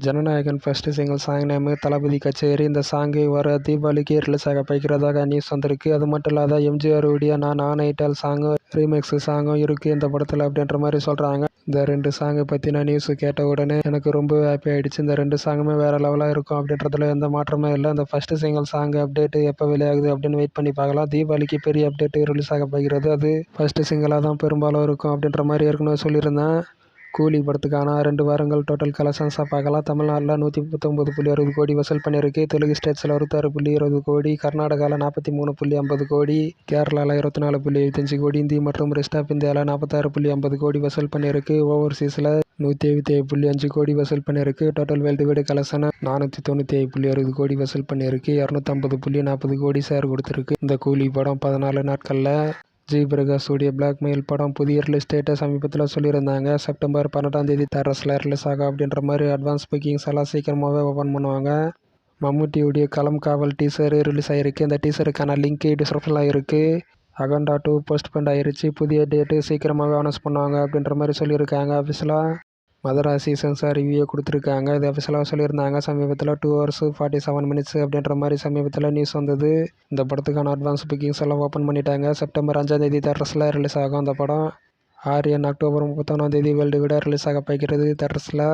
Jananayagan first single song name Thalapathy Kacheri. இந்த song வர தீபாவளிக்கு ரிலீஸ் ஆக போகிறதாக நியூஸ் வந்திருக்கு. அது மட்டும் இல்லாத எம்ஜிஆருடைய நான் ஆணையிட்டால் சாங்கும் ரீமிக்ஸ் சாங்கும் இருக்குது இந்த படத்தில் அப்படின்ற மாதிரி சொல்கிறாங்க. இந்த 2 சாங்கை பற்றின நியூஸ் கேட்ட உடனே எனக்கு ரொம்ப ஹாப்பி ஆகிடுச்சு. இந்த 2 சாங்குமே வேறு லெவலாக இருக்கும் அப்படின்றதுல எந்த மாற்றமே இல்லை. இந்த ஃபர்ஸ்ட் சிங்கிள் சாங் அப்டேட் எப்போ வெளியாகுது அப்படின்னு வெயிட் பண்ணி பார்க்கலாம். தீபாவளிக்கு பெரிய அப்டேட் ரிலீஸ் ஆக போகிறது. அது ஃபர்ஸ்ட் சிங்கிளாக தான் பெரும்பாலும் இருக்கும் அப்படின்ற மாதிரி ஏற்கனவே சொல்லியிருந்தேன். கூலி படத்துக்கான 2 வாரங்கள் டோட்டல் கலெக்ஷன்ஸாக பார்க்கலாம். தமிழ்நாட்டில் 139.60 கோடி வசூல் பண்ணியிருக்கு. தெலுங்கு ஸ்டேட்ஸில் 66.20 கோடி, கர்நாடகாவில் 43.50 கோடி, கேரளாவில் 24.75 கோடி, இந்தி மற்றும் ரெஸ்ட் ஆஃப் இந்தியாவில் 46.50 கோடி வசூல் பண்ணியிருக்கு. ஓவர்சீஸில் 177.5 கோடி வசூல் பண்ணியிருக்கு. டோட்டல் வேர்ல்டு வைடு கலெக்ஷன் 497.60 கோடி வசூல் பண்ணியிருக்கு. 250.40 கோடி ஷேர் கொடுத்துருக்கு. இந்த கூலி படம் 14 நாட்களில் ஜி பிரகாஷ் உடைய பிளாக்மெயில் படம் புதிய ரிலீஸ் டேட்டை சமீபத்தில் சொல்லியிருந்தாங்க. செப்டம்பர் 12ஆம் தேதி தேட்டர்ஸில் ரிலீஸ் ஆகும் அப்படின்ற மாதிரி அட்வான்ஸ் புக்கிங்ஸ் எல்லாம் சீக்கிரமாகவே ஓப்பன் பண்ணுவாங்க. மம்முட்டியுடைய களம் காவல் டீசர் ரிலீஸ் ஆகிருக்கு. இந்த டீசருக்கான லிங்க் டிஸ்கிரிப்ஷனில் இருக்குது. அகண்டா 2 போஸ்ட்போண்ட் ஆகிருச்சு. புதிய டேட்டு சீக்கிரமாகவே அனௌன்ஸ் பண்ணுவாங்க அப்படின்ற மாதிரி சொல்லியிருக்காங்க. அஃபிஷியலாக மதராசி சென்சார் ரிவ்யூ கொடுத்துருக்காங்க. இது அஃபிஷியலாக சொல்லியிருந்தாங்க. சமீபத்தில் 2 hours 47 minutes அப்படின்ற மாதிரி சமீபத்தில் நியூஸ் வந்தது. இந்த படத்துக்கான அட்வான்ஸ் புக்கிங்ஸ் எல்லாம் ஓப்பன் பண்ணிட்டாங்க. செப்டம்பர் 5ஆம் தேதி தேட்டர்ஸில் ரிலீஸ் ஆகும். அந்த படம் ஆரியன் அக்டோபர் 31ஆம் தேதி வேர்ல்டு வைடாக ரிலீஸ் ஆக போகிறது தேட்டர்ஸில்.